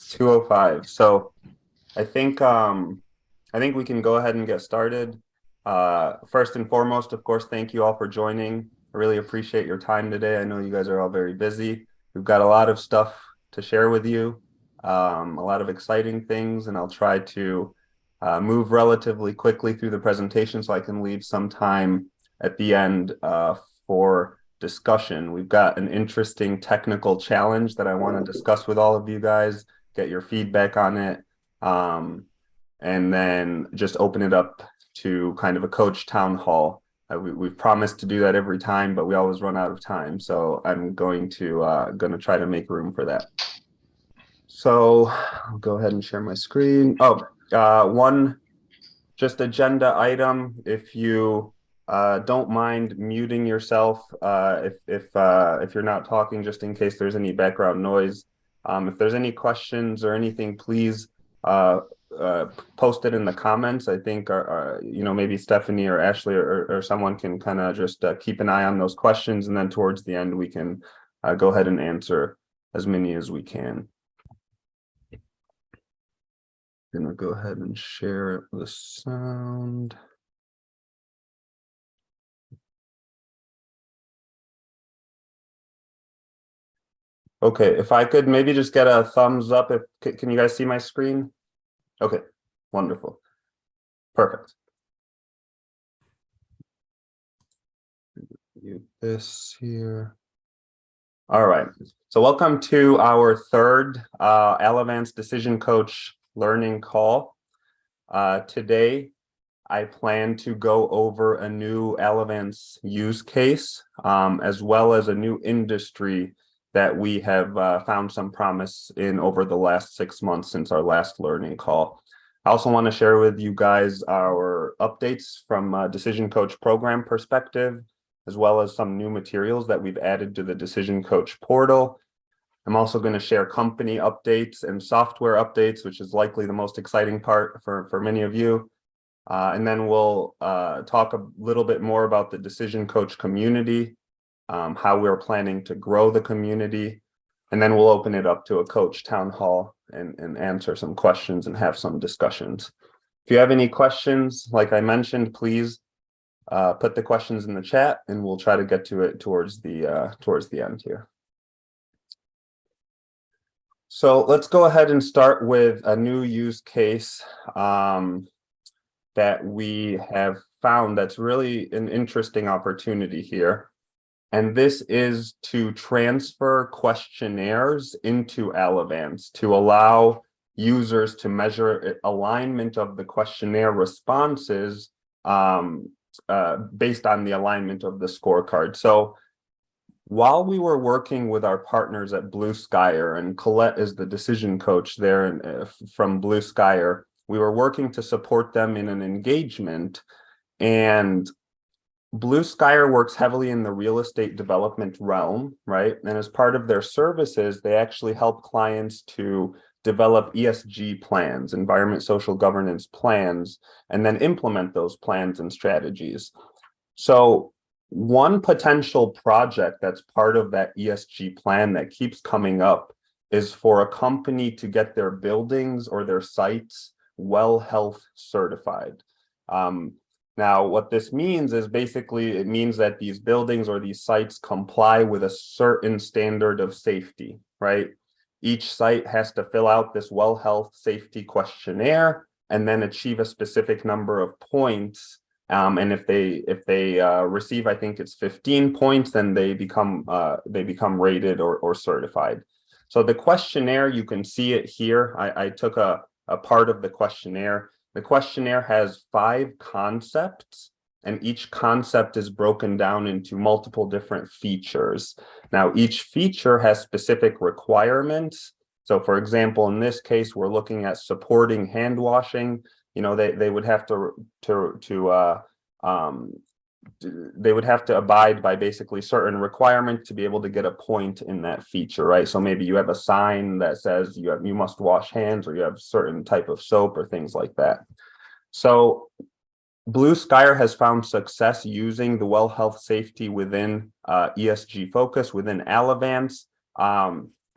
It's 2:05. So I think we can go ahead and get started. First and foremost, of course, thank you all for joining. I really appreciate your time today. I know you guys are all very busy. We've got a lot of stuff to share with you, a lot of exciting things, and I'll try to move relatively quickly through the presentation so I can leave some time at the end for discussion. We've got an interesting technical challenge that I want to discuss with all of you guys, get your feedback on it, and then just open it up to kind of a coach town hall. We've promised to do that every time, but we always run out of time. So I'm going to try to make room for that. So I'll go ahead and share my screen. One just agenda item. If you don't mind muting yourself, if you're not talking, just in case there's any background noise. If there's any questions or anything, please post it in the comments. I think maybe Stephanie or Ashley or someone can kind of just keep an eye on those questions, and then towards the end we can go ahead and answer as many as we can. I'm gonna go ahead and share the sound. Okay, if I could maybe just get a thumbs up. Can you guys see my screen? Okay, wonderful. Perfect. Mute this here. All right. So welcome to our third Allovance Decision Coach learning call. Today, I plan to go over a new Allovance use case, as well as a new industry that we have found some promise in over the last 6 months since our last learning call. I also want to share with you guys our updates from a Decision Coach program perspective, as well as some new materials that we've added to the Decision Coach portal. I'm also going to share company updates and software updates, which is likely the most exciting part for many of you. And then we'll talk a little bit more about the Decision Coach community, how we're planning to grow the community, and then we'll open it up to a coach town hall and answer some questions and have some discussions. If you have any questions, like I mentioned, please put the questions in the chat, and we'll try to get to it towards the end here. So let's go ahead and start with a new use case that we have found that's really an interesting opportunity here. And this is to transfer questionnaires into Allovance to allow users to measure alignment of the questionnaire responses based on the alignment of the scorecard. So while we were working with our partners at Blue Skyer, and Colette is the decision coach there from Blue Skyer, we were working to support them in an engagement, and Blue Skyer works heavily in the real estate development realm, right? And as part of their services, they actually help clients to develop ESG plans, environment, social governance plans, and then implement those plans and strategies. So one potential project that's part of that ESG plan that keeps coming up is for a company to get their buildings or their sites well health certified. Now, what this means is basically it means that these buildings or these sites comply with a certain standard of safety, right? Each site has to fill out this well health safety questionnaire and then achieve a specific number of points. And if they receive, I think it's 15 points, then they become rated or certified. So the questionnaire, you can see it here. I took a part of the questionnaire. The questionnaire has 5 concepts, and each concept is broken down into multiple different features. Now, each feature has specific requirements. So, for example, in this case, we're looking at supporting hand washing. You know, they would have they would have to abide by basically certain requirements to be able to get a point in that feature, right? So maybe you have a sign that says you must wash hands, or you have certain type of soap or things like that. So Blue Skyer has found success using the well health safety within ESG focus within Allovance.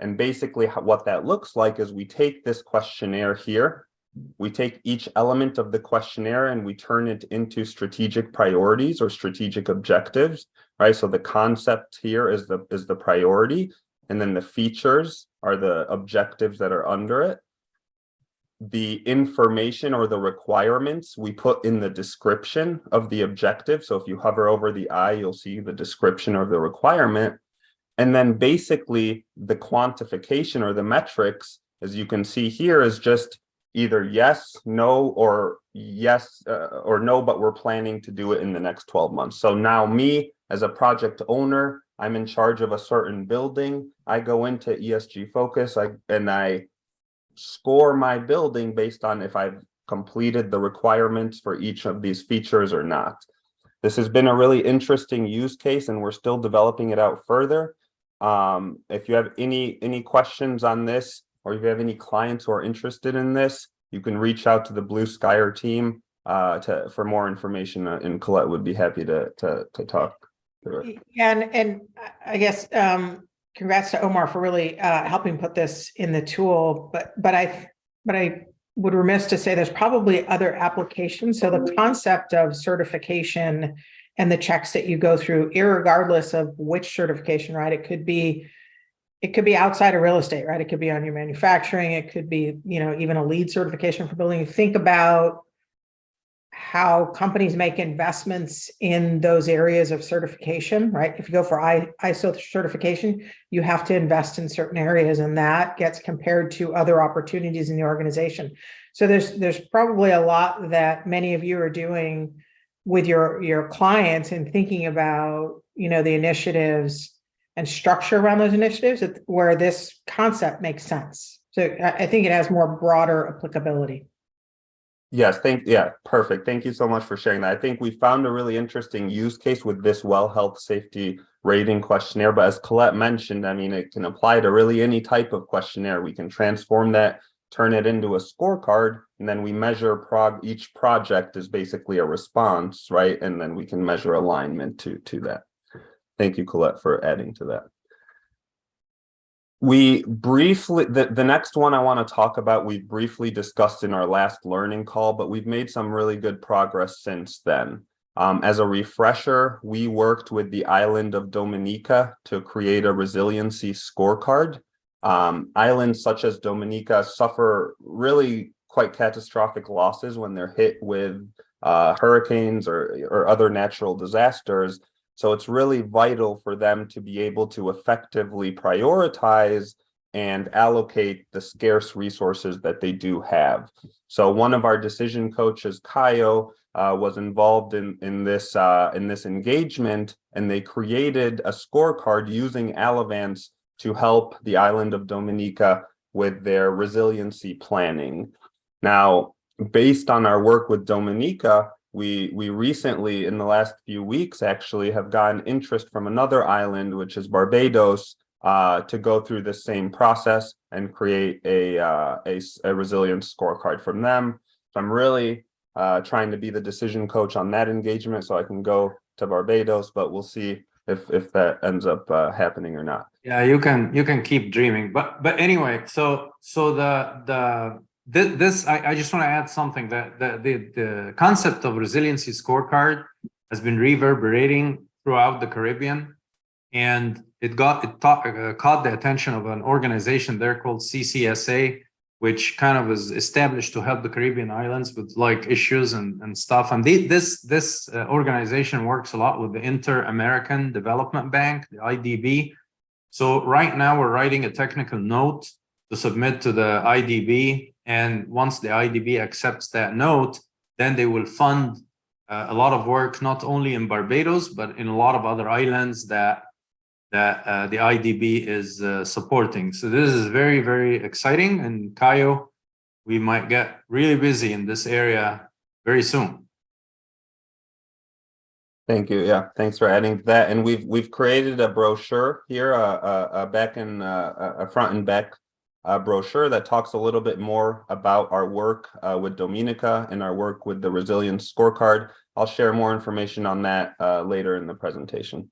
And basically what that looks like is we take this questionnaire here, we take each element of the questionnaire and we turn it into strategic priorities or strategic objectives, right? So the concept here is the priority, and then the features are the objectives that are under it. The information or the requirements we put in the description of the objective. So if you hover over the I, you'll see the description of the requirement. And then basically the quantification or the metrics, as you can see here, is just either yes, no, or yes, or no, but we're planning to do it in the next 12 months. So now me as a project owner, I'm in charge of a certain building. I go into ESG Focus and I score my building based on if I've completed the requirements for each of these features or not. This has been a really interesting use case and we're still developing it out further. If you have any questions on this, or if you have any clients who are interested in this, you can reach out to the Blue Skyer team for more information, and Colette would be happy to talk through it. Yeah, and I guess congrats to Omar for really helping put this in the tool. But I would remiss to say there's probably other applications. So the concept of certification and the checks that you go through, irregardless of which certification, right? It could be outside of real estate, right? It could be on your manufacturing. It could be, even a LEED certification for building. Think about how companies make investments in those areas of certification, right? If you go for ISO certification, you have to invest in certain areas, and that gets compared to other opportunities in the organization. So there's probably a lot that many of you are doing with your clients and thinking about, the initiatives and structure around those initiatives where this concept makes sense. So I think it has more broader applicability. Yes, perfect. Thank you so much for sharing that. I think we found a really interesting use case with this well health safety rating questionnaire, but as Colette mentioned, I mean, it can apply to really any type of questionnaire. We can transform that, turn it into a scorecard, and then we measure each project is basically a response, right? And then we can measure alignment to that. Thank you, Colette, for adding to that. We briefly, the next one I want to talk about, we briefly discussed in our last learning call, but we've made some really good progress since then. As a refresher, we worked with the island of Dominica to create a resiliency scorecard. Islands such as Dominica suffer really quite catastrophic losses when they're hit with hurricanes or other natural disasters. So it's really vital for them to be able to effectively prioritize and allocate the scarce resources that they do have. So one of our decision coaches, Kayo, was involved in this engagement, and they created a scorecard using Allovance to help the island of Dominica with their resiliency planning. Now, based on our work with Dominica, we recently, in the last few weeks, actually have gotten interest from another island, which is Barbados, to go through the same process and create a resilience scorecard from them. So I'm really trying to be the decision coach on that engagement so I can go to Barbados, but we'll see if that ends up happening or not. Yeah, you can keep dreaming, but anyway, so this I just want to add something that the concept of resiliency scorecard has been reverberating throughout the Caribbean, and it caught the attention of an organization there called CCSA, which kind of was established to help the Caribbean islands with like issues and stuff. And this organization works a lot with the Inter-American Development Bank, the IDB. So right now we're writing a technical note to submit to the IDB. And once the IDB accepts that note, then they will fund a lot of work, not only in Barbados, but in a lot of other islands that the IDB is supporting. So this is very, very exciting. And Kayo, we might get really busy in this area very soon. Thank you. Yeah, thanks for adding that. And we've created a brochure here, a front and back brochure that talks a little bit more about our work with Dominica and our work with the resilience scorecard. I'll share more information on that later in the presentation.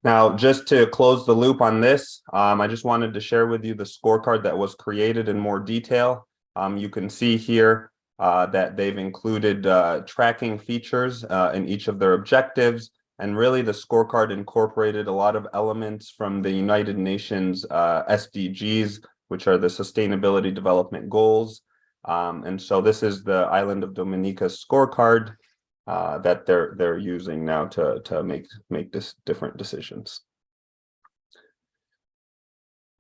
Now, just to close the loop on this, I just wanted to share with you the scorecard that was created in more detail. You can see here that they've included tracking features in each of their objectives. And really, the scorecard incorporated a lot of elements from the United Nations SDGs, which are the Sustainability Development Goals. And so this is the Island of Dominica's scorecard that they're using now to make this different decisions.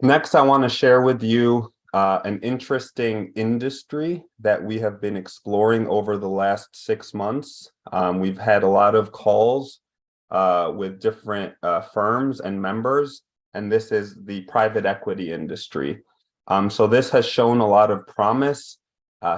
Next, I want to share with you an interesting industry that we have been exploring over the last 6 months. We've had a lot of calls with different firms and members, and this is the private equity industry. So this has shown a lot of promise,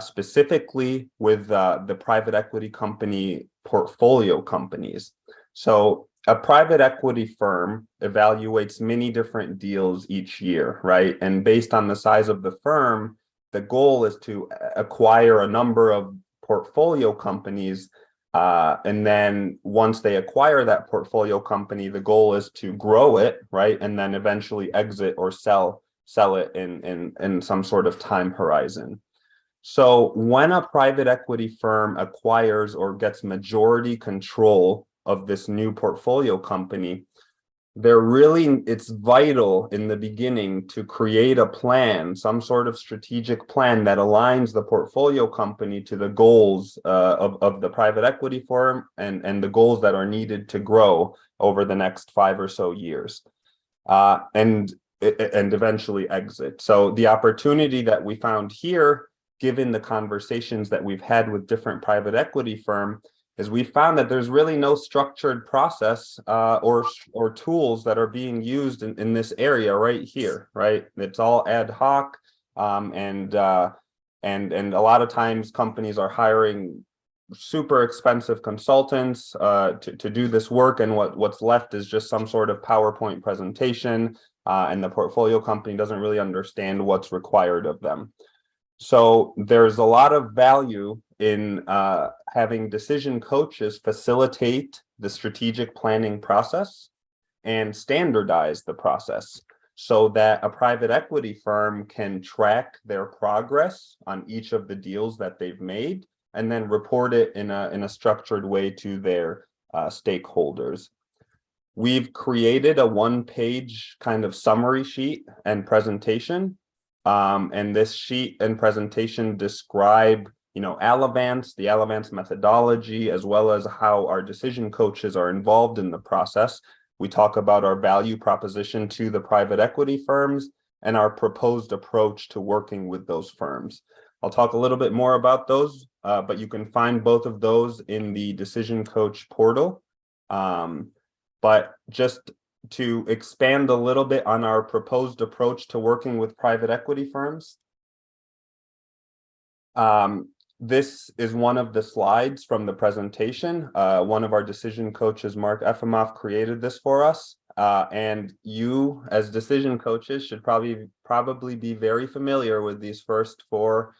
specifically with the private equity company portfolio companies. So a private equity firm evaluates many different deals each year, right? And based on the size of the firm, the goal is to acquire a number of portfolio companies. And then once they acquire that portfolio company, the goal is to grow it, right? And then eventually exit or sell it in some sort of time horizon. So when a private equity firm acquires or gets majority control of this new portfolio company, it's vital in the beginning to create a plan, some sort of strategic plan that aligns the portfolio company to the goals of the private equity firm and the goals that are needed to grow over the next 5 or so years. And eventually exit. So the opportunity that we found here, given the conversations that we've had with different private equity firms, is we found that there's really no structured process or tools that are being used in this area right here, right? It's all ad hoc, and a lot of times companies are hiring super expensive consultants to do this work, and what's left is just some sort of PowerPoint presentation, and the portfolio company doesn't really understand what's required of them. So there's a lot of value in having decision coaches facilitate the strategic planning process and standardize the process so that a private equity firm can track their progress on each of the deals that they've made and then report it in a structured way to their stakeholders. We've created a one-page kind of summary sheet and presentation. And this sheet and presentation describe, Allovance, the Allovance methodology, as well as how our decision coaches are involved in the process. We talk about our value proposition to the private equity firms and our proposed approach to working with those firms. I'll talk a little bit more about those, but you can find both of those in the Decision Coach portal. But just to expand a little bit on our proposed approach to working with private equity firms. This is one of the slides from the presentation. One of our decision coaches, Mark Efimov, created this for us. And you, as decision coaches, should probably be very familiar with these first 4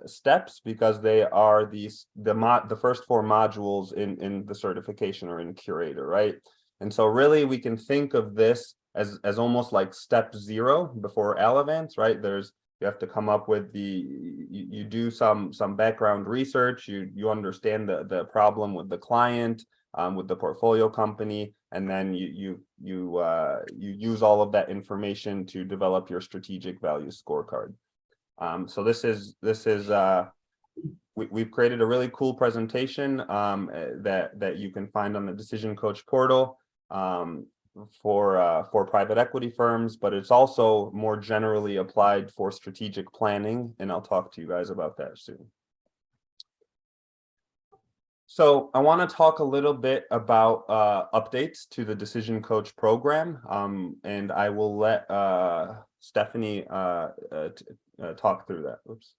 steps, because they are the first 4 modules in the certification or in Curator, right? And so really we can think of this as almost like step 0 before Allovance, right? You have to come up with you do some background research, you understand the problem with the client, with the portfolio company, and then you use all of that information to develop your strategic value scorecard. So we've created a really cool presentation that you can find on the Decision Coach portal for private equity firms, but it's also more generally applied for strategic planning, and I'll talk to you guys about that soon. So I want to talk a little bit about updates to the Decision Coach program, and I will let Stephanie talk through that. Oops.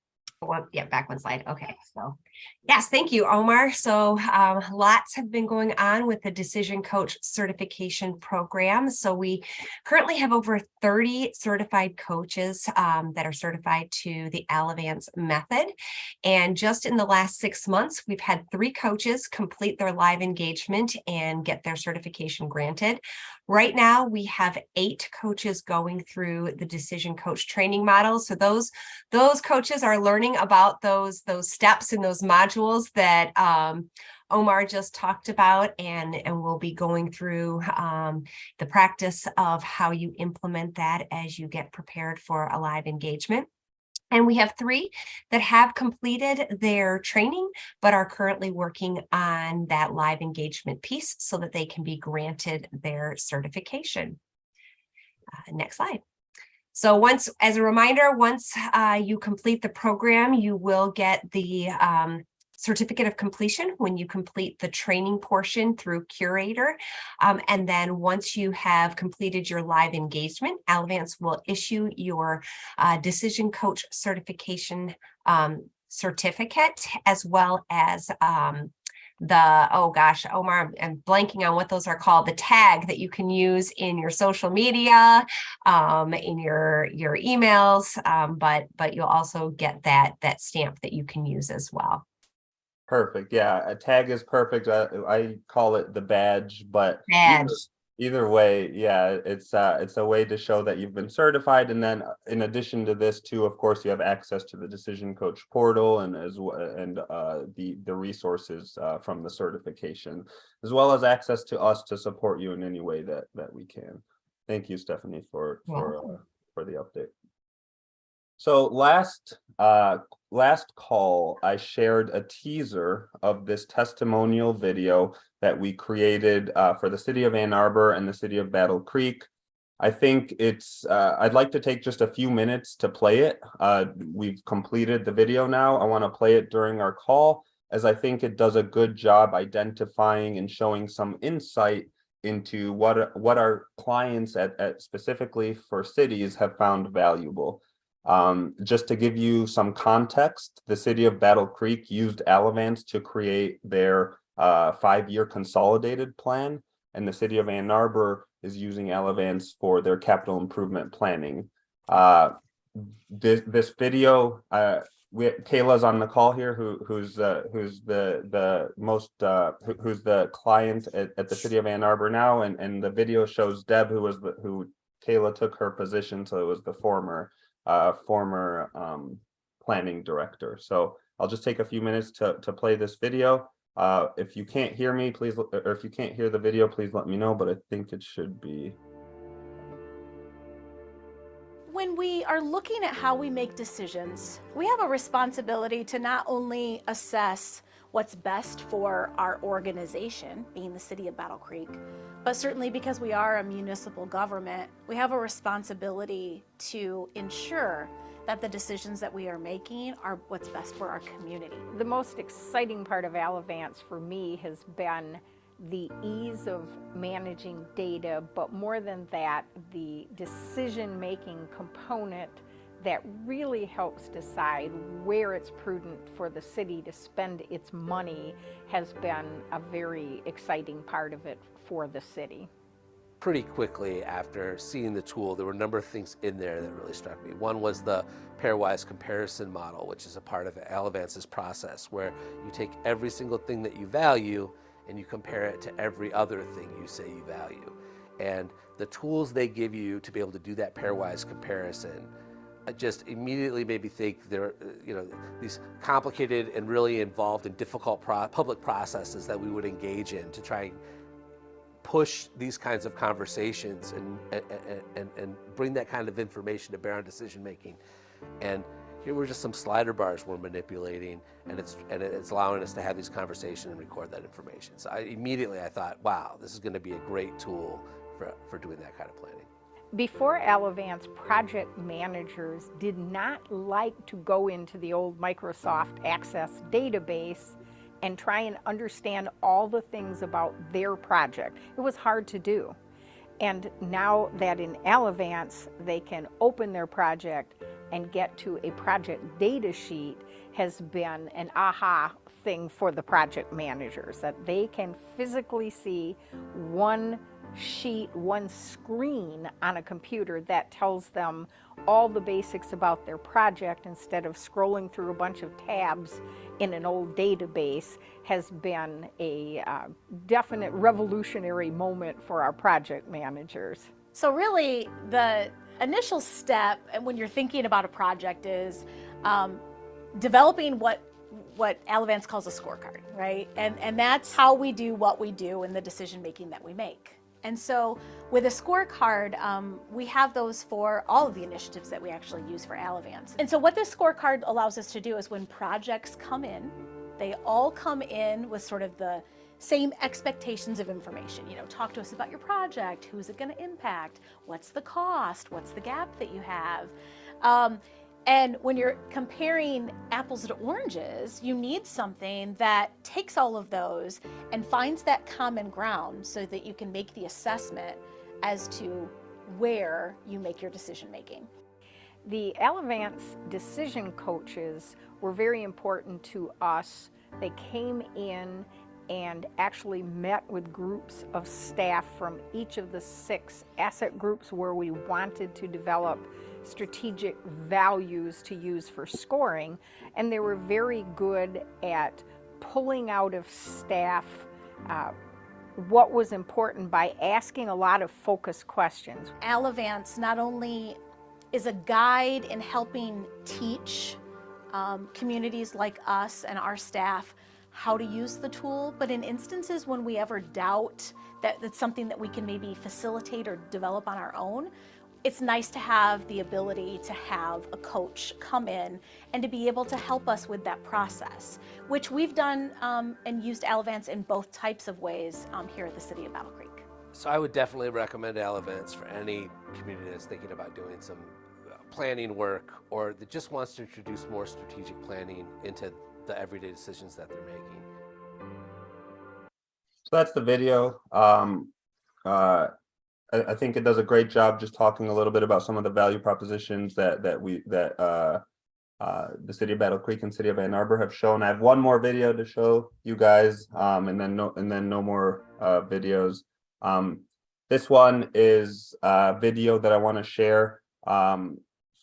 Yeah, back one slide. Okay, so yes, thank you, Omar. So lots have been going on with the Decision Coach certification program. So we currently have over 30 certified coaches that are certified to the Allovance method. And just in the last 6 months, we've had 3 coaches complete their live engagement and get their certification granted. Right now, we have 8 coaches going through the Decision Coach training model. So those coaches are learning about those steps and those modules that Omar just talked about, and we'll be going through the practice of how you implement that as you get prepared for a live engagement. And we have 3 that have completed their training, but are currently working on that live engagement piece so that they can be granted their certification. Next slide. So as a reminder, once you complete the program, you will get the certificate of completion when you complete the training portion through Curator. And then once you have completed your live engagement, Allovance will issue your Decision Coach certification certificate, as well as Omar, I'm blanking on what those are called, the tag that you can use in your social media, in your emails, but you'll also get that stamp that you can use as well. Perfect. Yeah, a tag is perfect. I call it the badge, but Badge. either way, yeah, it's a way to show that you've been certified. And then in addition to this too, of course, you have access to the Decision Coach portal and the resources from the certification, as well as access to us to support you in any way that we can. Thank you, Stephanie, for the update. So last call, I shared a teaser of this testimonial video that we created for the city of Ann Arbor and the city of Battle Creek. I think I'd like to take just a few minutes to play it. We've completed the video now. I want to play it during our call, as I think it does a good job identifying and showing some insight into what our clients at specifically for cities have found valuable. Just to give you some context, the city of Battle Creek used Allovance to create their 5-year consolidated plan, and the city of Ann Arbor is using Allovance for their capital improvement planning. This video, Kayla's on the call here, who's the client at the city of Ann Arbor now, and the video shows Deb, who Kayla took her position, so it was the former planning director. So I'll just take a few minutes to play this video. If you can't hear me, please, or if you can't hear the video, please let me know, but I think it should be. When we are looking at how we make decisions, we have a responsibility to not only assess what's best for our organization, being the city of Battle Creek, but certainly because we are a municipal government, we have a responsibility to ensure that the decisions that we are making are what's best for our community. The most exciting part of Allovance for me has been the ease of managing data, but more than that, the decision-making component that really helps decide where it's prudent for the city to spend its money has been a very exciting part of it for the city. Pretty quickly after seeing the tool, there were a number of things in there that really struck me. One was the pairwise comparison model, which is a part of Allovance's process, where you take every single thing that you value and you compare it to every other thing you say you value. And the tools they give you to be able to do that pairwise comparison just immediately made me think there, these complicated and really involved and difficult public processes that we would engage in to try and push these kinds of conversations and bring that kind of information to bear on decision making. And here were just some slider bars we're manipulating, and it's allowing us to have these conversations and record that information. So I thought, wow, this is going to be a great tool for doing that kind of planning. Before Allovance, project managers did not like to go into the old Microsoft Access database and try and understand all the things about their project. It was hard to do. And now that in Allovance, they can open their project, and get to a project data sheet has been an aha thing for the project managers, that they can physically see one sheet, one screen on a computer that tells them all the basics about their project instead of scrolling through a bunch of tabs in an old database has been a definite revolutionary moment for our project managers. So really, the initial step when you're thinking about a project is developing what Allovance calls a scorecard, right? And that's how we do what we do in the decision making that we make. And so with a scorecard, we have those for all of the initiatives that we actually use for Allovance. And so what this scorecard allows us to do is when projects come in, they all come in with sort of the same expectations of information. You know, talk to us about your project, who's it going to impact, what's the cost, what's the gap that you have. And when you're comparing apples to oranges, you need something that takes all of those and finds that common ground so that you can make the assessment as to where you make your decision making. The Allovance decision coaches were very important to us. They came in and actually met with groups of staff from each of the 6 asset groups where we wanted to develop strategic values to use for scoring, and they were very good at pulling out of staff what was important by asking a lot of focused questions. Allovance not only is a guide in helping teach communities like us and our staff how to use the tool, but in instances when we ever doubt that it's something that we can maybe facilitate or develop on our own, it's nice to have the ability to have a coach come in and to be able to help us with that process, which we've done and used Allovance in both types of ways here at the City of Battle Creek. So I would definitely recommend Allovance for any community that's thinking about doing some planning work or that just wants to introduce more strategic planning into the everyday decisions that they're making. So that's the video. I think it does a great job just talking a little bit about some of the value propositions that the City of Battle Creek and City of Ann Arbor have shown. I have one more video to show you guys, and then no more videos. This one is a video that I want to share from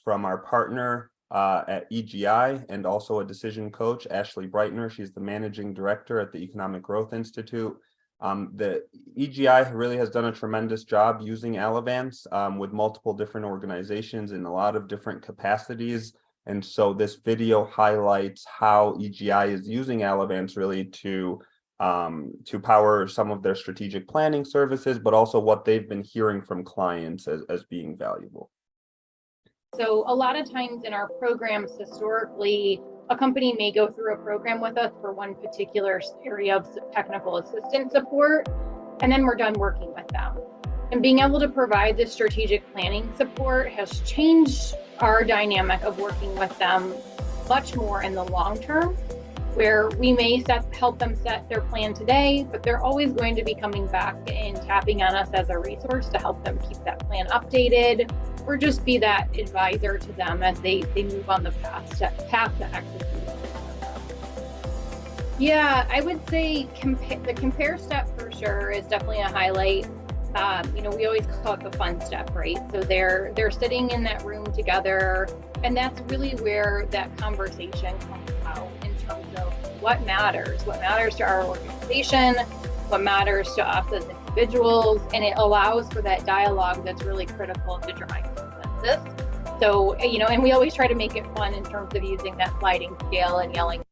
our partner at EGI and also a decision coach, Ashley Breitner. She's the managing director at the Economic Growth Institute. The EGI really has done a tremendous job using Allovance with multiple different organizations in a lot of different capacities. And so this video highlights how EGI is using Allovance really to power some of their strategic planning services, but also what they've been hearing from clients as being valuable. So a lot of times in our programs, historically, a company may go through a program with us for one particular area of technical assistance support, and then we're done working with them. And being able to provide this strategic planning support has changed our dynamic of working with them much more in the long term, where we may help them set their plan today, but they're always going to be coming back and tapping on us as a resource to help them keep that plan updated, or just be that advisor to them as they move on the path to execute. Yeah, I would say the compare step for sure is definitely a highlight. We always call it the fun step, right? So they're sitting in that room together, and that's really where that conversation comes out in terms of what matters to our organization, what matters to us as individuals, and it allows for that dialogue that's really critical to drive consensus. So, and we always try to make it fun in terms of using that sliding scale and yelling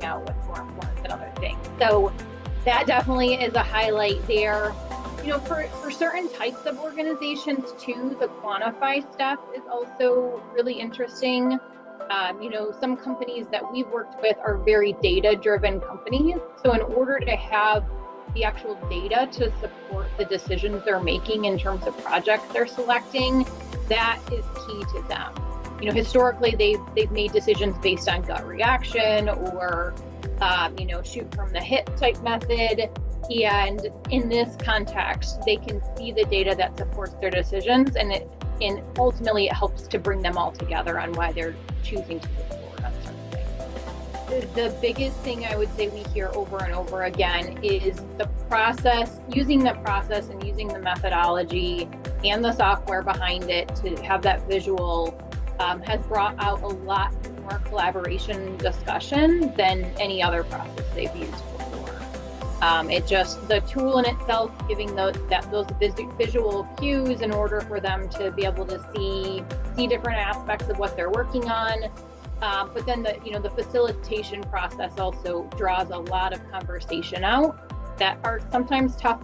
out what's more important than other things. So that definitely is a highlight there. For certain types of organizations too, the quantify step is also really interesting. Some companies that we've worked with are very data-driven companies. So in order to have the actual data to support the decisions they're making in terms of projects they're selecting, that is key to them. Historically, they've made decisions based on gut reaction or, shoot from the hip type method. And in this context, they can see the data that supports their decisions, and and ultimately it helps to bring them all together on why they're choosing to move forward on certain things. The biggest thing I would say we hear over and over again is the process, using the process and using the methodology and the software behind it to have that visual has brought out a lot more collaboration discussion than any other process they've used before. It just, the tool in itself, giving those visual cues in order for them to be able to see different aspects of what they're working on. But then the facilitation process also draws a lot of conversation out that are sometimes tough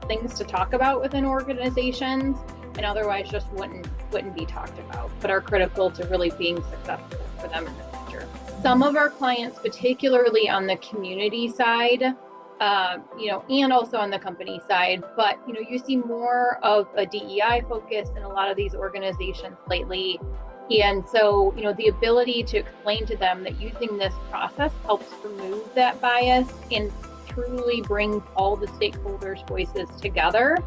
things to talk about within organizations, and otherwise just wouldn't be talked about, but are critical to really being successful for them in the future. Some of our clients, particularly on the community side, and also on the company side, but you see more of a DEI focus in a lot of these organizations lately. And so, the ability to explain to them that using this process helps remove that bias and truly bring all the stakeholders' voices together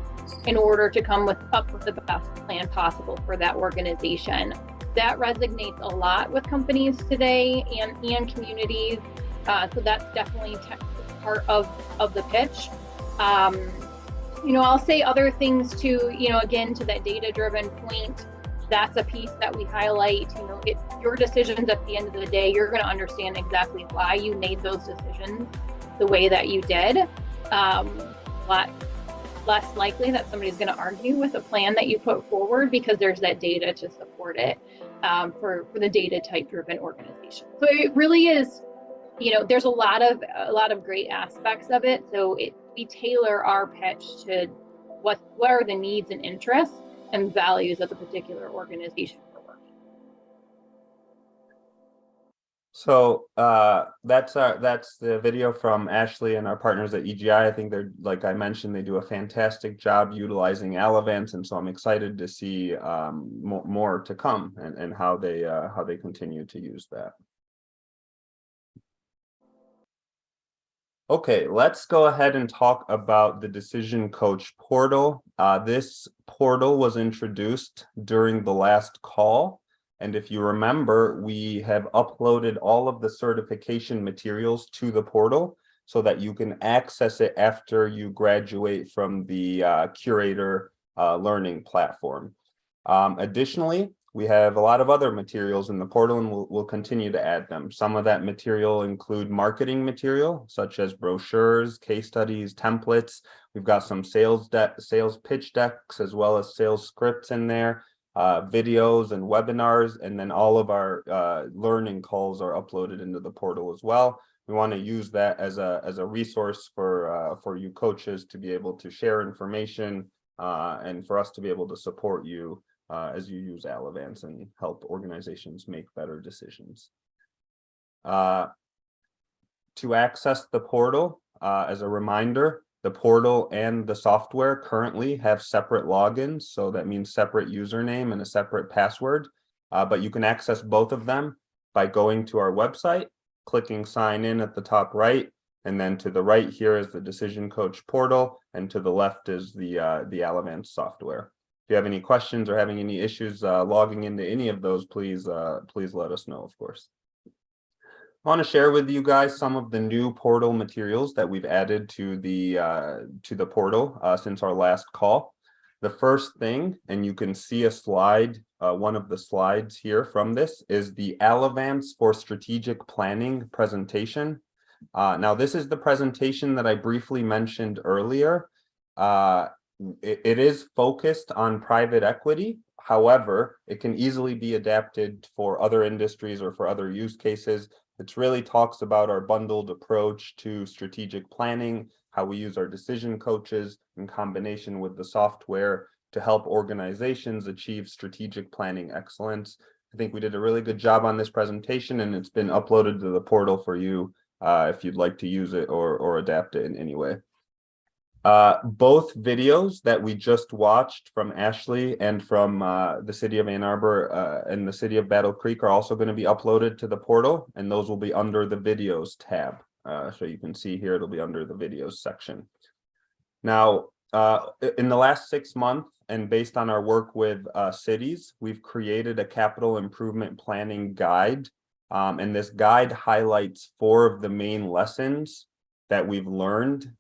in order to come up with the best plan possible for that organization. That resonates a lot with companies today and communities. So that's definitely part of the pitch. I'll say other things too, again, to that data-driven point, that's a piece that we highlight. Your decisions at the end of the day, you're going to understand exactly why you made those decisions the way that you did. A lot less likely that somebody's going to argue with a plan that you put forward because there's that data to support it for the data type driven organization. So it really is, there's a lot of great aspects of it. So we tailor our pitch to what are the needs and interests and values of the particular organization we're working. So that's the video from Ashley and our partners at EGI. I think they're, like I mentioned, they do a fantastic job utilizing Allovance, and so I'm excited to see more to come and how they continue to use that. Okay, let's go ahead and talk about the Decision Coach portal. This portal was introduced during the last call. And if you remember, we have uploaded all of the certification materials to the portal so that you can access it after you graduate from the Curator learning platform. Additionally, we have a lot of other materials in the portal, and we'll continue to add them. Some of that material include marketing material, such as brochures, case studies, templates. We've got some sales pitch decks, as well as sales scripts in there, videos and webinars, and then all of our learning calls are uploaded into the portal as well. We want to use that as a resource for you coaches to be able to share information and for us to be able to support you as you use Allovance and help organizations make better decisions. To access the portal, as a reminder, the portal and the software currently have separate logins, so that means separate username and a separate password, but you can access both of them by going to our website, clicking sign in at the top right, and then to the right here is the Decision Coach portal, and to the left is the Allovance software. If you have any questions or having any issues logging into any of those, please let us know, of course. I want to share with you guys some of the new portal materials that we've added to the portal since our last call. The first thing, and you can see a slide, one of the slides here from this, is the Allovance for Strategic Planning presentation. Now, this is the presentation that I briefly mentioned earlier. It is focused on private equity. However, it can easily be adapted for other industries or for other use cases. It really talks about our bundled approach to strategic planning, how we use our decision coaches in combination with the software to help organizations achieve strategic planning excellence. I think we did a really good job on this presentation, and it's been uploaded to the portal for you if you'd like to use it or adapt it in any way. Both videos that we just watched from Ashley and from the city of Ann Arbor and the city of Battle Creek are also going to be uploaded to the portal, and those will be under the videos tab. So you can see here, it'll be under the videos section. Now, in the last 6 months, and based on our work with cities, we've created a capital improvement planning guide. And this guide highlights 4 of the main lessons that we've learned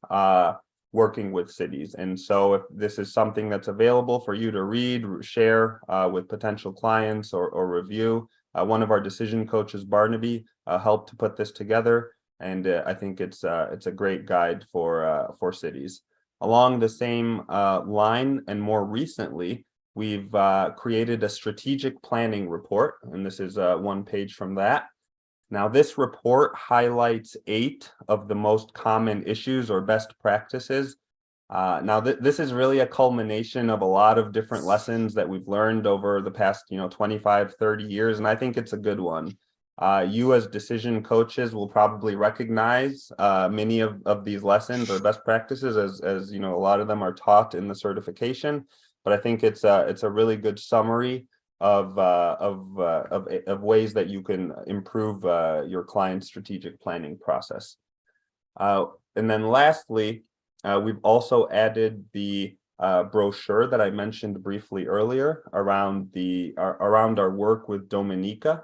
working with cities. And so if this is something that's available for you to read, share with potential clients or review, one of our decision coaches, Barnaby, helped to put this together. And I think it's a great guide for cities. Along the same line, and more recently, we've created a strategic planning report, and this is 1 page from that. Now, this report highlights 8 of the most common issues or best practices. Now, this is really a culmination of a lot of different lessons that we've learned over the past, 25, 30 years, and I think it's a good one. You as decision coaches will probably recognize many of these lessons or best practices as a lot of them are taught in the certification, but I think it's a really good summary of ways that you can improve your client's strategic planning process. And then lastly, we've also added the brochure that I mentioned briefly earlier around our work with Dominica.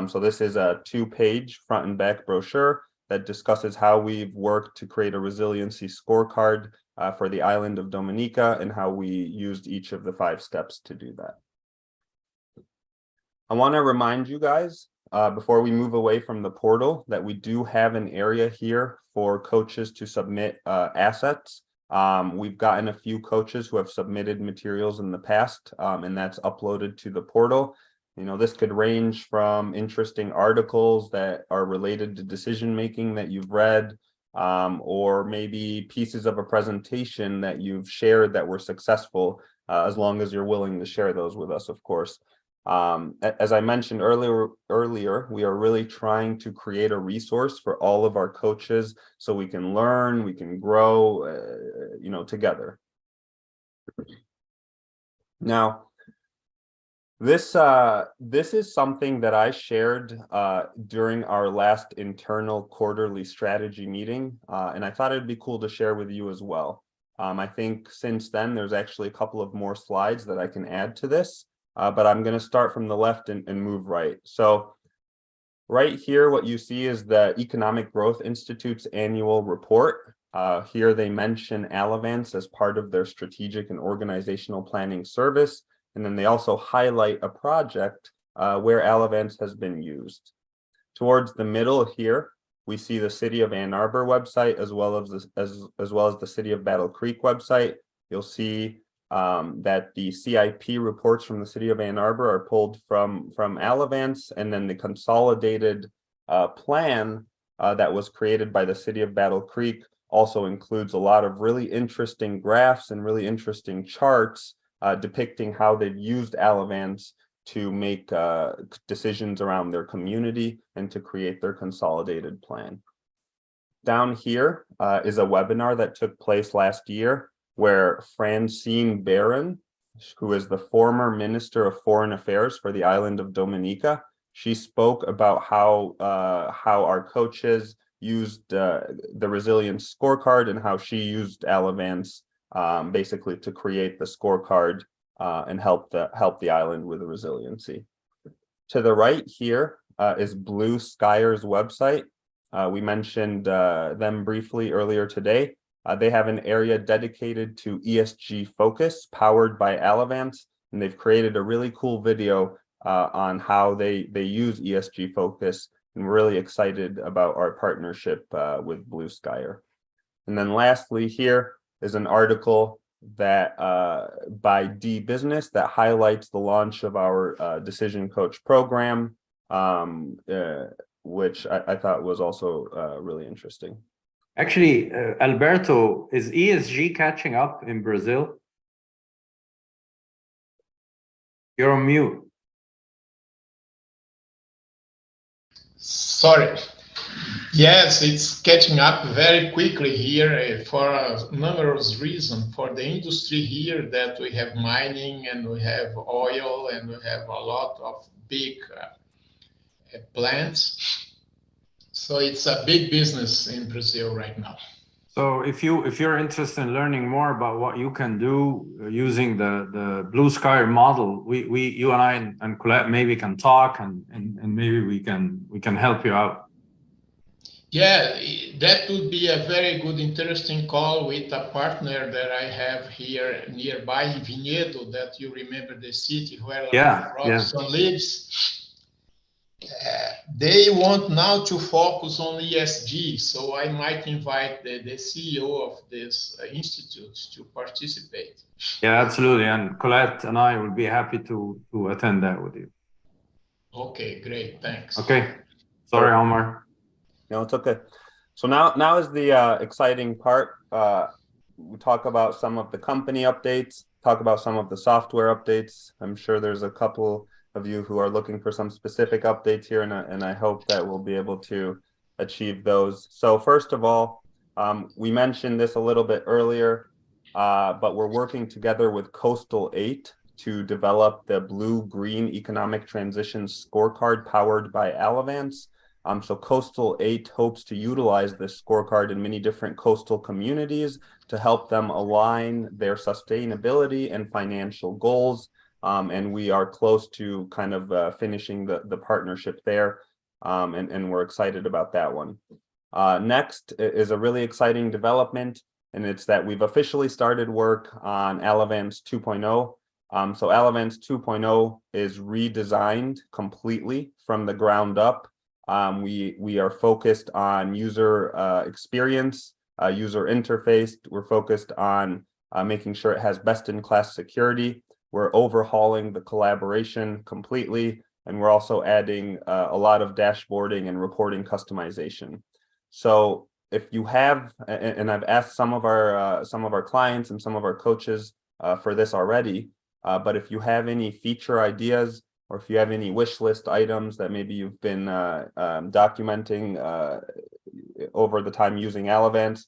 So this is a 2-page front and back brochure that discusses how we've worked to create a resiliency scorecard for the island of Dominica and how we used each of the 5 steps to do that. I want to remind you guys, before we move away from the portal, that we do have an area here for coaches to submit assets. We've gotten a few coaches who have submitted materials in the past, and that's uploaded to the portal. This could range from interesting articles that are related to decision making that you've read, or maybe pieces of a presentation that you've shared that were successful, as long as you're willing to share those with us, of course. As I mentioned earlier, we are really trying to create a resource for all of our coaches so we can learn, we can grow, together. Now, this is something that I shared during our last internal quarterly strategy meeting, and I thought it'd be cool to share with you as well. I think since then, there's actually a couple of more slides that I can add to this. But I'm going to start from the left and move right. So right here, what you see is the Economic Growth Institute's annual report. Here they mention Allovance as part of their strategic and organizational planning service. And then they also highlight a project where Allovance has been used. Towards the middle here, we see the City of Ann Arbor website as well as the City of Battle Creek website. You'll see that the CIP reports from the City of Ann Arbor are pulled from Allovance, and then the consolidated plan that was created by the City of Battle Creek also includes a lot of really interesting graphs and really interesting charts depicting how they've used Allovance to make decisions around their community and to create their consolidated plan. Down here is a webinar that took place last year where Francine Barron, who is the former Minister of Foreign Affairs for the island of Dominica, she spoke about how our coaches used the resilience scorecard and how she used Allovance basically to create the scorecard and help the island with the resiliency. To the right here is Blue Skyer's website. We mentioned them briefly earlier today. They have an area dedicated to ESG focus powered by Allovance, and they've created a really cool video on how they use ESG focus, and we're really excited about our partnership with Blue Skyer. And then lastly here is an article that by D Business that highlights the launch of our Decision Coach program, which I thought was also really interesting. Actually, Alberto, is ESG catching up in Brazil? You're on mute. Sorry. Yes, it's catching up very quickly here for numerous reasons. For the industry here, that we have mining and we have oil and we have a lot of big plants. So it's a big business in Brazil right now. So if you're interested in learning more about what you can do using the Blue Sky model, you and I and Colette maybe can talk and maybe we can help you out. Yeah, that would be a very good, interesting call with a partner that I have here nearby, Vinhedo, that you remember the city where Robson lives. They want now to focus on ESG, so I might invite the CEO of this institute to participate. Yeah, absolutely. And Colette and I will be happy to attend that with you. Okay, great. Thanks. Okay. Sorry, Omar. No, it's okay. So now is the exciting part. We talk about some of the company updates, talk about some of the software updates. I'm sure there's a couple of you who are looking for some specific updates here, and I hope that we'll be able to achieve those. So first of all, we mentioned this a little bit earlier, but we're working together with Coastal 8 to develop the Blue-Green Economic Transition Scorecard powered by Allovance. So Coastal 8 hopes to utilize this scorecard in many different coastal communities to help them align their sustainability and financial goals. And we are close to kind of finishing the partnership there. And we're excited about that one. Next is a really exciting development, and it's that we've officially started work on Allovance 2.0. So Allovance 2.0 is redesigned completely from the ground up. We are focused on user experience, user interface. We're focused on making sure it has best-in-class security. We're overhauling the collaboration completely, and we're also adding a lot of dashboarding and reporting customization. So if you have, and I've asked some of our clients and some of our coaches for this already, but if you have any feature ideas, or if you have any wish list items that maybe you've been documenting over the time using Allovance,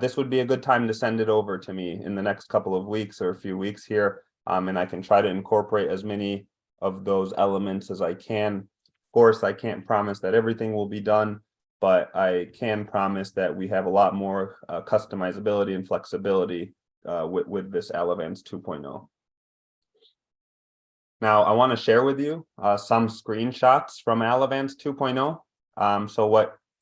this would be a good time to send it over to me in the next couple of weeks or a few weeks here, and I can try to incorporate as many of those elements as I can. Of course, I can't promise that everything will be done, but I can promise that we have a lot more customizability and flexibility with this Allovance 2.0. Now, I want to share with you some screenshots from Allovance 2.0. So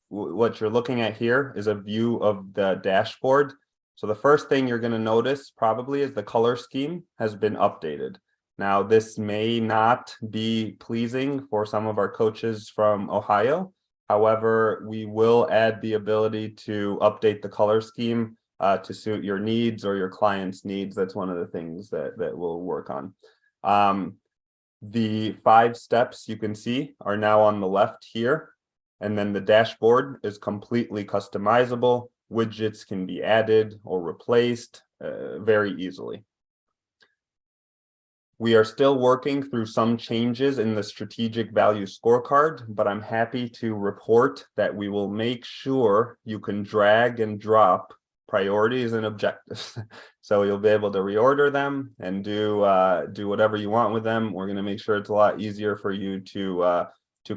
what you're looking at here is a view of the dashboard. So the first thing you're going to notice probably is the color scheme has been updated. Now, this may not be pleasing for some of our coaches from Ohio. However, we will add the ability to update the color scheme to suit your needs or your client's needs. That's one of the things that we'll work on. The 5 steps you can see are now on the left here, and then the dashboard is completely customizable. Widgets can be added or replaced very easily. We are still working through some changes in the strategic value scorecard, but I'm happy to report that we will make sure you can drag and drop priorities and objectives. So you'll be able to reorder them and do whatever you want with them. We're going to make sure it's a lot easier for you to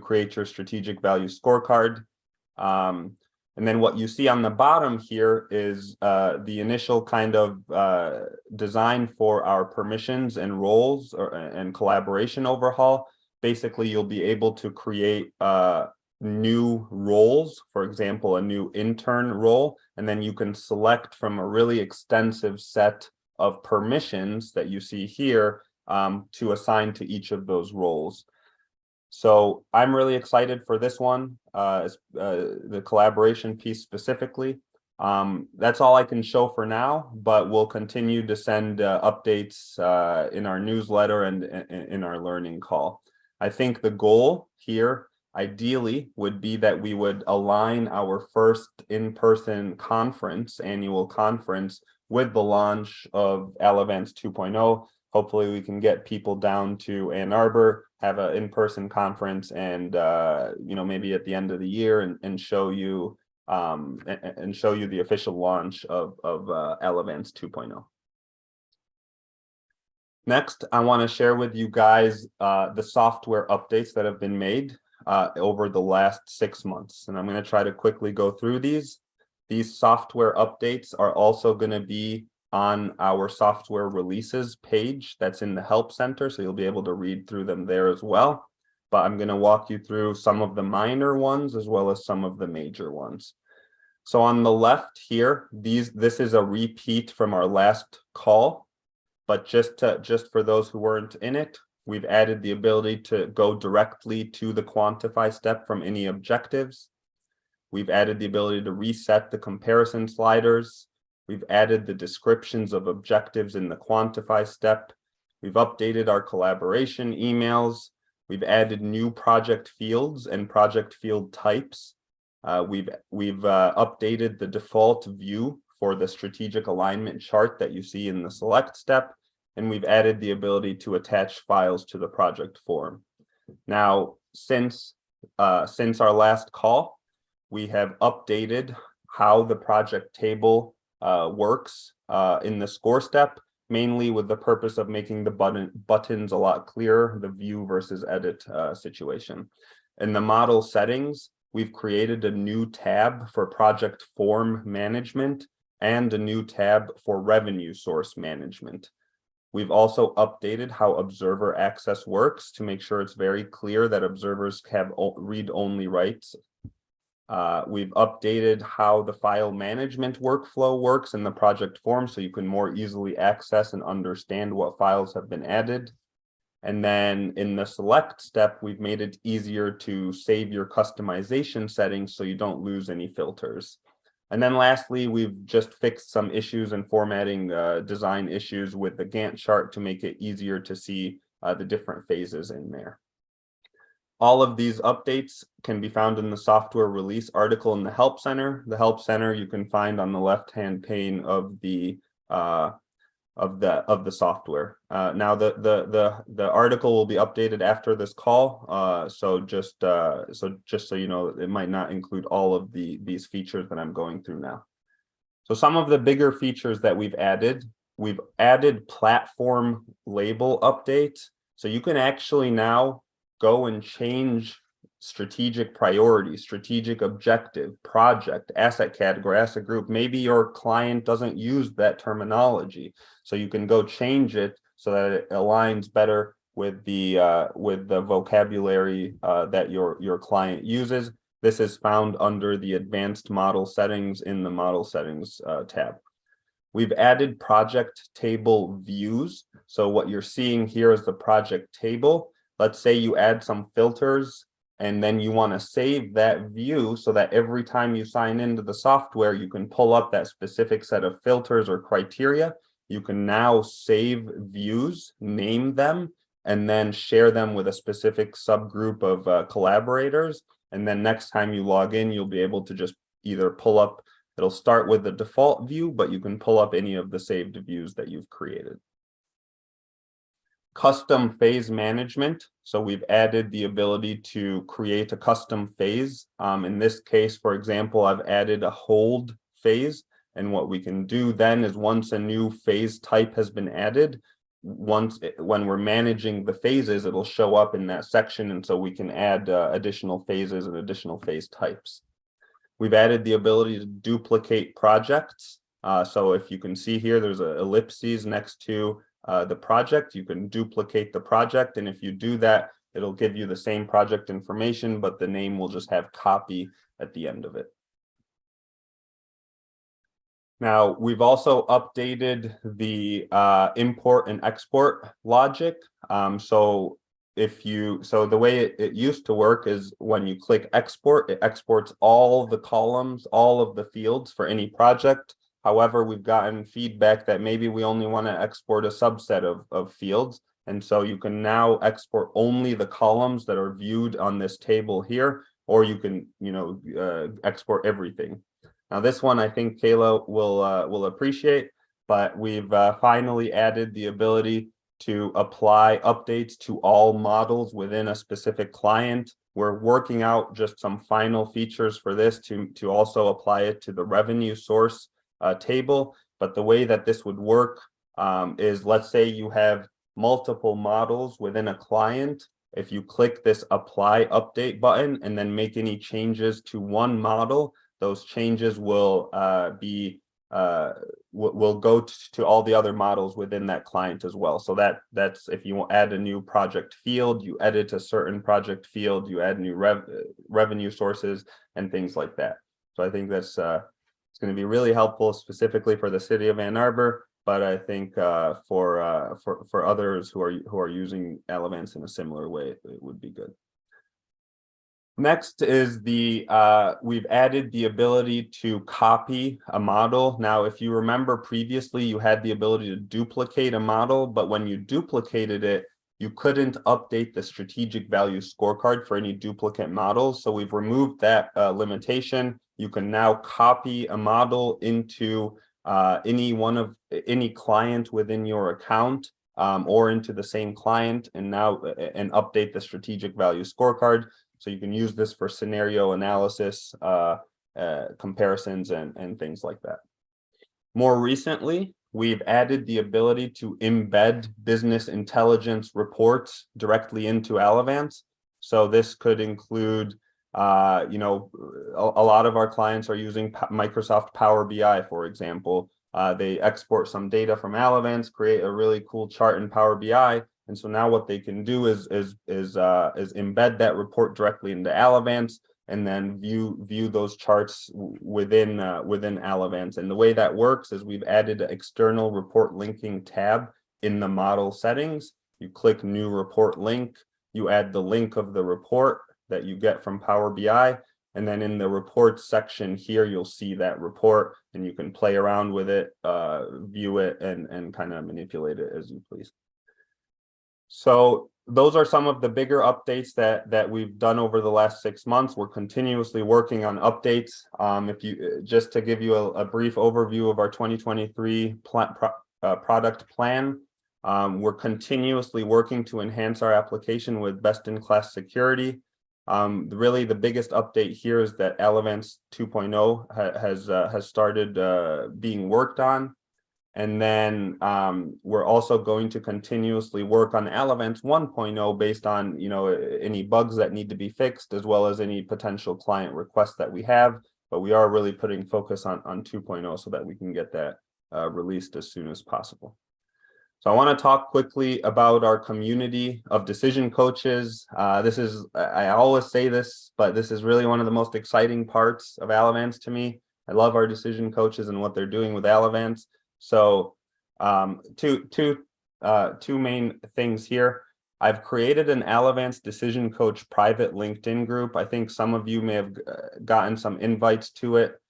create your strategic value scorecard. And then what you see on the bottom here is the initial kind of design for our permissions and roles and collaboration overhaul. Basically, you'll be able to create new roles, for example, a new intern role, and then you can select from a really extensive set of permissions that you see here to assign to each of those roles. So I'm really excited for this one, the collaboration piece specifically. That's all I can show for now, but we'll continue to send updates in our newsletter and in our learning call. I think the goal here ideally would be that we would align our first in-person annual conference with the launch of Allovance 2.0. Hopefully we can get people down to Ann Arbor, have an in-person conference, and maybe at the end of the year and show you the official launch of Allovance 2.0. Next, I want to share with you guys the software updates that have been made over the last 6 months, and I'm going to try to quickly go through these. These software updates are also going to be on our software releases page that's in the Help Center, so you'll be able to read through them there as well. But I'm going to walk you through some of the minor ones as well as some of the major ones. So on the left here, this is a repeat from our last call, but just for those who weren't in it, we've added the ability to go directly to the quantify step from any objectives. We've added the ability to reset the comparison sliders. We've added the descriptions of objectives in the quantify step. We've updated our collaboration emails. We've added new project fields and project field types. We've updated the default view for the strategic alignment chart that you see in the select step, and we've added the ability to attach files to the project form. Now, since our last call, we have updated how the project table works in the score step, mainly with the purpose of making the buttons a lot clearer, the view versus edit situation. In the model settings, we've created a new tab for project form management and a new tab for revenue source management. We've also updated how observer access works to make sure it's very clear that observers have read-only rights. We've updated how the file management workflow works in the project form so you can more easily access and understand what files have been added. And then in the select step, we've made it easier to save your customization settings so you don't lose any filters. And then lastly, we've just fixed some issues and formatting design issues with the Gantt chart to make it easier to see the different phases in there. All of these updates can be found in the software release article in the Help Center. The Help Center you can find on the left-hand pane of the software. Now the article will be updated after this call. So just so you know, it might not include all of these features that I'm going through now. So some of the bigger features that we've added platform label updates. So you can actually now go and change strategic priority, strategic objective, project, asset category, asset group. Maybe your client doesn't use that terminology. So you can go change it so that it aligns better with the vocabulary that your client uses. This is found under the advanced model settings in the model settings tab. We've added project table views. So what you're seeing here is the project table. Let's say you add some filters and then you want to save that view so that every time you sign into the software, you can pull up that specific set of filters or criteria. You can now save views, name them, and then share them with a specific subgroup of collaborators. And then next time you log in, you'll be able to just either pull up, it'll start with the default view, but you can pull up any of the saved views that you've created. Custom phase management. So we've added the ability to create a custom phase. In this case, for example, I've added a hold phase. And what we can do then is once a new phase type has been added, when we're managing the phases, it'll show up in that section. And so we can add additional phases and additional phase types. We've added the ability to duplicate projects. So if you can see here, there's an ellipses next to the project. You can duplicate the project, and if you do that, it'll give you the same project information, but the name will just have copy at the end of it. Now, we've also updated the import and export logic. So the way it used to work is when you click export, it exports all the columns, all of the fields for any project. However, we've gotten feedback that maybe we only want to export a subset of fields. And so you can now export only the columns that are viewed on this table here, or you can, export everything. Now, this one I think Kayla will appreciate, but we've finally added the ability to apply updates to all models within a specific client. We're working out just some final features for this to also apply it to the revenue source table. But the way that this would work is, let's say you have multiple models within a client. If you click this apply update button and then make any changes to one model, those changes will will go to all the other models within that client as well. So that's if you add a new project field, you edit a certain project field, you add new revenue sources and things like that. So I think that's it's going to be really helpful specifically for the city of Ann Arbor, but I think for others who are using Allovance in a similar way, it would be good. Next is we've added the ability to copy a model. Now, if you remember previously, you had the ability to duplicate a model, but when you duplicated it, you couldn't update the strategic value scorecard for any duplicate models. So we've removed that limitation. You can now copy a model into any client within your account or into the same client and update the strategic value scorecard. So you can use this for scenario analysis, comparisons, and things like that. More recently, we've added the ability to embed business intelligence reports directly into Allovance. So this could include, a lot of our clients are using Microsoft Power BI, for example. They export some data from Allovance, create a really cool chart in Power BI. And so now what they can do is embed that report directly into Allovance and then view those charts within Allovance. And the way that works is we've added an external report linking tab in the model settings. You click new report link, you add the link of the report that you get from Power BI. And then in the reports section here, you'll see that report and you can play around with it, view it, and kind of manipulate it as you please. So those are some of the bigger updates that we've done over the last 6 months. We're continuously working on updates. Just to give you a brief overview of our 2023 product plan, we're continuously working to enhance our application with best-in-class security. Really, the biggest update here is that Allovance 2.0 has started being worked on. And then we're also going to continuously work on Allovance 1.0 based on any bugs that need to be fixed, as well as any potential client requests that we have. But we are really putting focus on 2.0 so that we can get that released as soon as possible. So I want to talk quickly about our community of decision coaches. I always say this, but this is really one of the most exciting parts of Allovance to me. I love our decision coaches and what they're doing with Allovance. So two main things here. I've created an Allovance Decision Coach private LinkedIn group. I think some of you may have gotten some invites to it.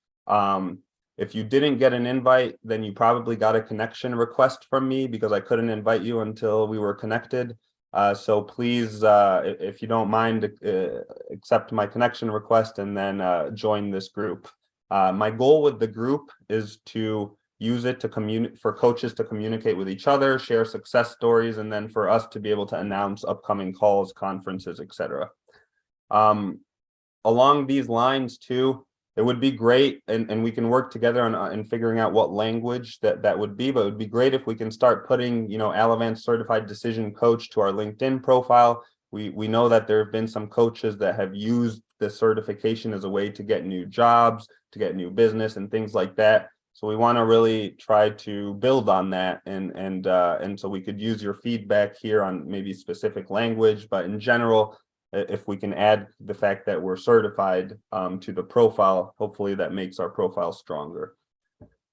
If you didn't get an invite, then you probably got a connection request from me because I couldn't invite you until we were connected. So please, if you don't mind, accept my connection request and then join this group. My goal with the group is to use it for coaches to communicate with each other, share success stories, and then for us to be able to announce upcoming calls, conferences, etc. Along these lines too, it would be great, and we can work together on figuring out what language that would be, but it would be great if we can start putting, Allovance Certified Decision Coach to our LinkedIn profile. We know that there have been some coaches that have used the certification as a way to get new jobs, to get new business and things like that. So we want to really try to build on that, and so we could use your feedback here on maybe specific language, but in general, if we can add the fact that we're certified to the profile, hopefully that makes our profile stronger.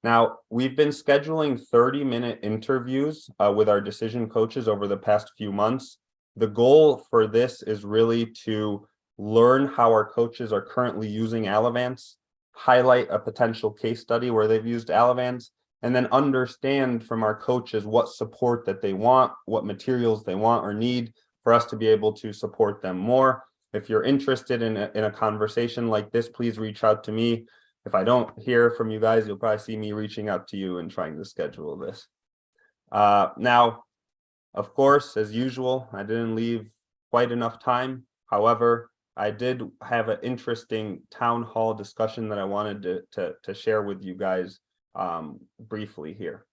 Now, we've been scheduling 30-minute interviews with our decision coaches over the past few months. The goal for this is really to learn how our coaches are currently using Allovance, highlight a potential case study where they've used Allovance, and then understand from our coaches what support that they want, what materials they want or need for us to be able to support them more. If you're interested in a conversation like this, please reach out to me. If I don't hear from you guys, you'll probably see me reaching out to you and trying to schedule this. Now, of course, as usual, I didn't leave quite enough time. However, I did have an interesting town hall discussion that I wanted to share with you guys briefly here.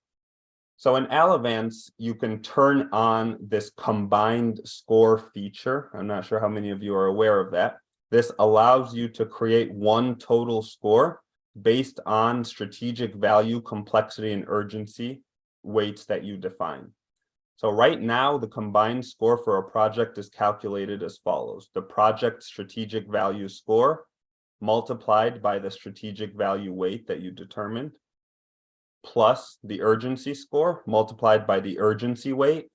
So in Allovance, you can turn on this combined score feature. I'm not sure how many of you are aware of that. This allows you to create one total score based on strategic value, complexity, and urgency weights that you define. So right now, the combined score for a project is calculated as follows. The project strategic value score multiplied by the strategic value weight that you determined, plus the urgency score multiplied by the urgency weight,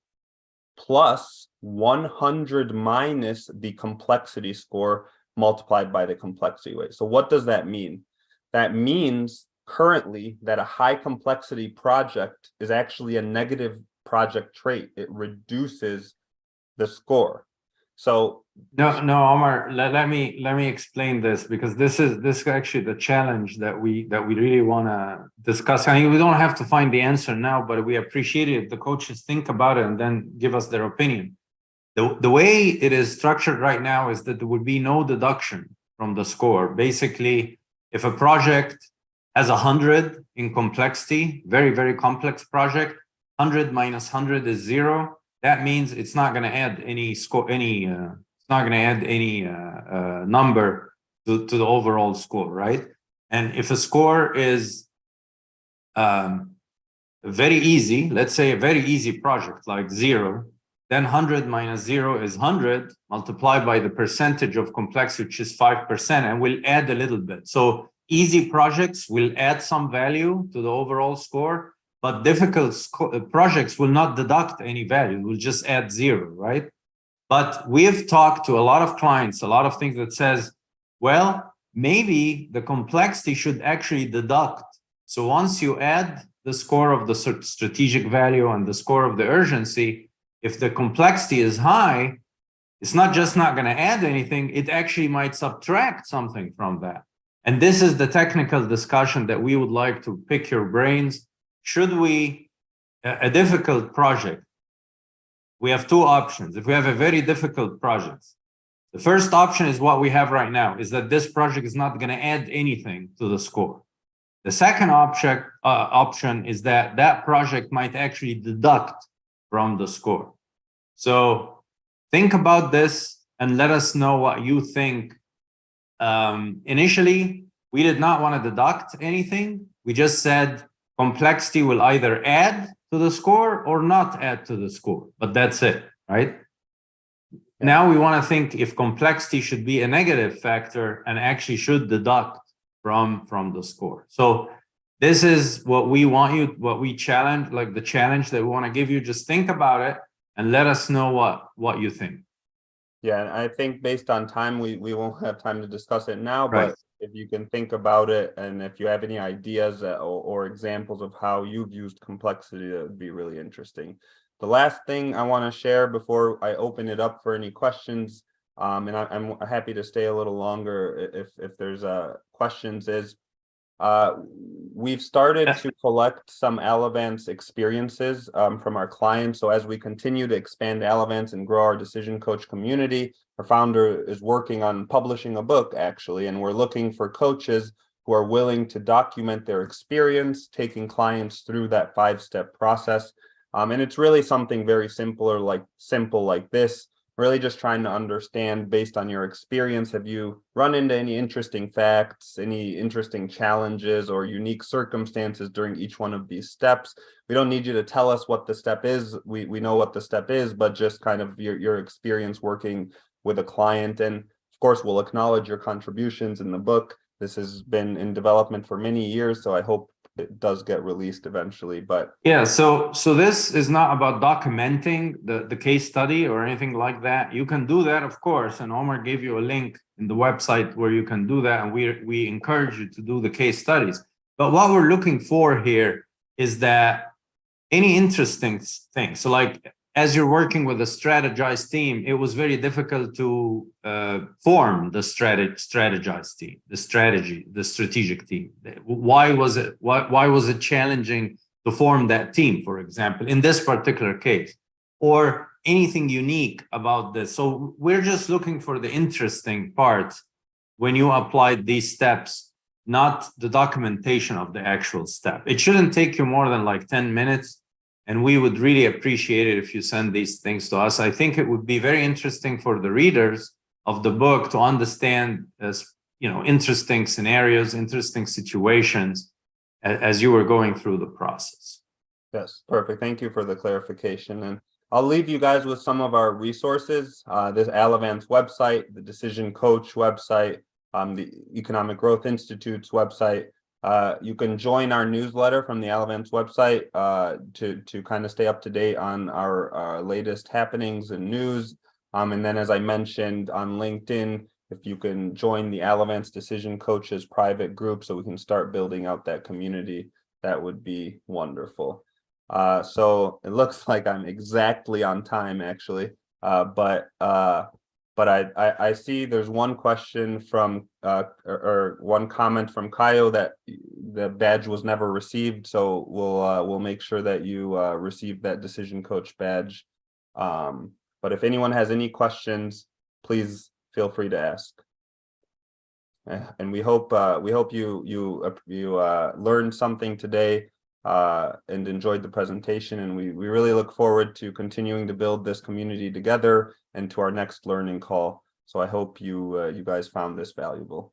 plus 100 minus the complexity score multiplied by the complexity weight. So what does that mean? That means currently that a high complexity project is actually a negative project trait. It reduces the score. So no, Omar, let me explain this, because this is actually the challenge that we really want to discuss. I mean, we don't have to find the answer now, but we appreciate it if the coaches think about it and then give us their opinion. The way it is structured right now is that there would be no deduction from the score. Basically, if a project has 100 in complexity, very, very complex project, 100 minus 100 is 0. That means it's not going to add any score, it's not going to add any number to the overall score, right? And if a score is very easy, let's say a very easy project like 0, then 100 minus 0 is 100 multiplied by the percentage of complexity, which is 5%, and we'll add a little bit. So easy projects will add some value to the overall score, but difficult projects will not deduct any value, will just add 0, right? But we have talked to a lot of clients, a lot of things that says, well, maybe the complexity should actually deduct. So once you add the score of the strategic value and the score of the urgency, if the complexity is high, it's not just not going to add anything, it actually might subtract something from that. And this is the technical discussion that we would like to pick your brains. Should we, a difficult project, we have two options. If we have a very difficult project, the first option is what we have right now, is that this project is not going to add anything to the score. The second option is that that project might actually deduct from the score. So think about this and let us know what you think. Initially, we did not want to deduct anything. We just said complexity will either add to the score or not add to the score, but that's it, right? Now we want to think if complexity should be a negative factor and actually should deduct from the score. So this is what we want you, what we challenge, like the challenge that we want to give you. Just think about it and let us know what you think. yeah, and I think based on time, we won't have time to discuss it now, Right. but if you can think about it, and if you have any ideas or examples of how you've used complexity, that would be really interesting. The last thing I want to share before I open it up for any questions, and I'm happy to stay a little longer if there's questions, is we've started to collect some Allovance experiences from our clients. So as we continue to expand Allovance and grow our decision coach community, our founder is working on publishing a book, actually, and we're looking for coaches who are willing to document their experience, taking clients through that 5-step process. And it's really something very simple like this. Really just trying to understand, based on your experience, have you run into any interesting facts, any interesting challenges or unique circumstances during each one of these steps? We don't need you to tell us what the step is. We know what the step is, but just kind of your experience working with a client. And of course, we'll acknowledge your contributions in the book. This has been in development for many years, so I hope it does get released eventually. But yeah, so this is not about documenting the case study or anything like that. You can do that, of course, and Omar gave you a link in the website where you can do that, and we encourage you to do the case studies. But what we're looking for here is that any interesting thing. So like, as you're working with a strategized team, it was very difficult to form the strategized team, the strategic team. Why was it challenging to form that team, for example, in this particular case, or anything unique about this? So we're just looking for the interesting parts when you applied these steps, not the documentation of the actual step. It shouldn't take you more than like 10 minutes. And we would really appreciate it if you send these things to us. I think it would be very interesting for the readers of the book to understand, as interesting scenarios, interesting situations as you were going through the process. Yes, perfect. Thank you for the clarification. And I'll leave you guys with some of our resources, this Allovance website, the Decision Coach website, the Economic Growth Institute's website. You can join our newsletter from the Allovance website to kind of stay up to date on our latest happenings and news. And then, as I mentioned, on LinkedIn, if you can join the Allovance Decision Coaches private group so we can start building out that community, that would be wonderful. So it looks like I'm exactly on time, actually. But I see there's one question from or one comment from Kaio that the badge was never received. So we'll make sure that you receive that Decision Coach badge. But if anyone has any questions, please feel free to ask. And we hope you learned something today and enjoyed the presentation. And we really look forward to continuing to build this community together and to our next learning call. So I hope you guys found this valuable.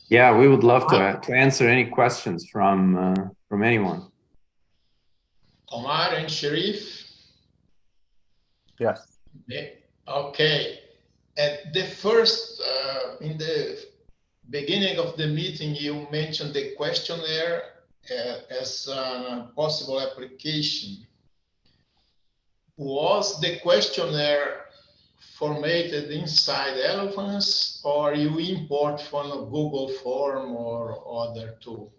Yeah, we would love to answer any questions from anyone. Omar and Sharif? Yes. Okay. At the first, in the beginning of the meeting, you mentioned the questionnaire as a possible application. Was the questionnaire formatted inside Allovance, or you import from a Google form or other tool?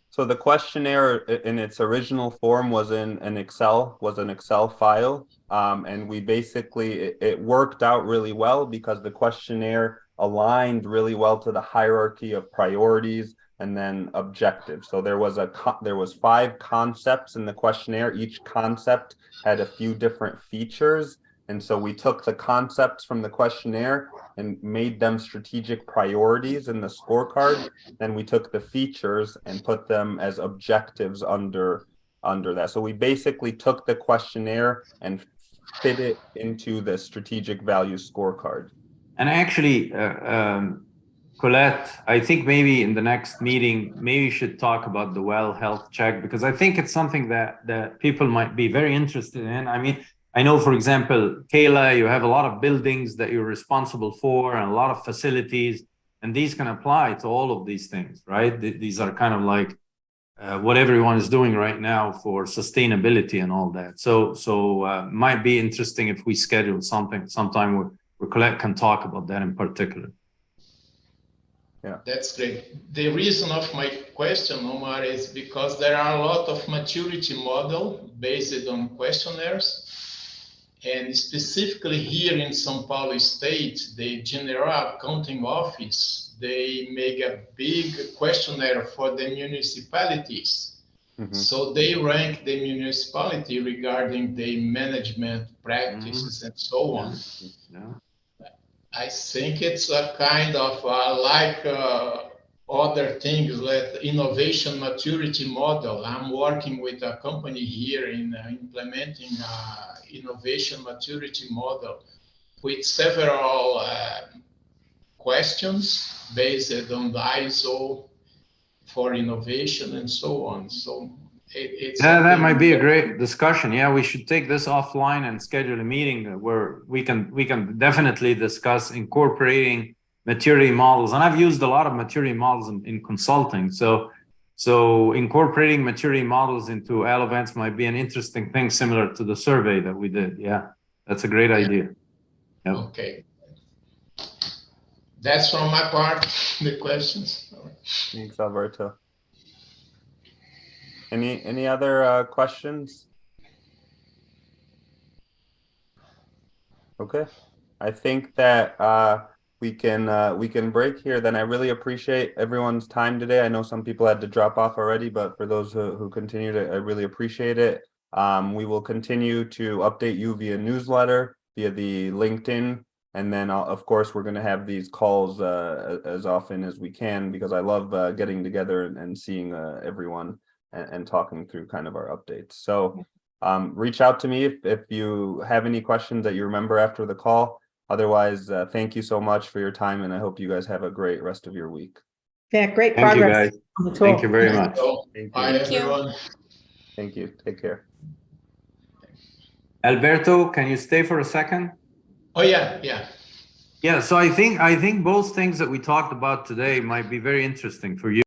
So the questionnaire in its original form was in an Excel file. And we basically, it worked out really well because the questionnaire aligned really well to the hierarchy of priorities and then objectives. So there was 5 concepts in the questionnaire. Each concept had a few different features. And so we took the concepts from the questionnaire and made them strategic priorities in the scorecard. Then we took the features and put them as objectives under that. So we basically took the questionnaire and fit it into the strategic value scorecard. And actually, Colette, I think maybe in the next meeting, maybe you should talk about the well health check, because I think it's something that people might be very interested in. I mean, I know, for example, Kayla, you have a lot of buildings that you're responsible for and a lot of facilities, and these can apply to all of these things, right? These are kind of like what everyone is doing right now for sustainability and all that. So might be interesting if we schedule sometime where Colette can talk about that in particular. Yeah, that's great. The reason of my question, Omar, is because there are a lot of maturity model based on questionnaires. And specifically here in São Paulo State, the General Accounting Office, they make a big questionnaire for the municipalities. Mm-hmm. So they rank the municipality regarding the management practices and so on. Yeah. I think it's a kind of like other things like innovation maturity model. I'm working with a company here in implementing innovation maturity model with several questions based on the ISO for innovation and so on. So that might be a great discussion. Yeah, we should take this offline and schedule a meeting where we can definitely discuss incorporating maturity models. And I've used a lot of maturity models in consulting. So incorporating maturity models into Allovance might be an interesting thing, similar to the survey that we did. Yeah, that's a great idea. Yep. Okay. That's from my part, the questions. Thanks, Alberto. Any other questions? Okay, I think that we can break here. Then I really appreciate everyone's time today. I know some people had to drop off already, but for those who continue to, I really appreciate it. We will continue to update you via newsletter, via the LinkedIn, and then of course we're going to have these calls as often as we can, because I love getting together and seeing everyone and talking through kind of our updates. So Reach out to me if you have any questions that you remember after the call. Otherwise, thank you so much for your time, and I hope you guys have a great rest of your week. Yeah, great Thank you, progress guys. on the tool. Thank you very much. Thank you. Bye, everyone. Thank you. Take care. Alberto, can you stay for a second? Oh, yeah, Yeah, so I think both things that we talked about today might be very interesting for you.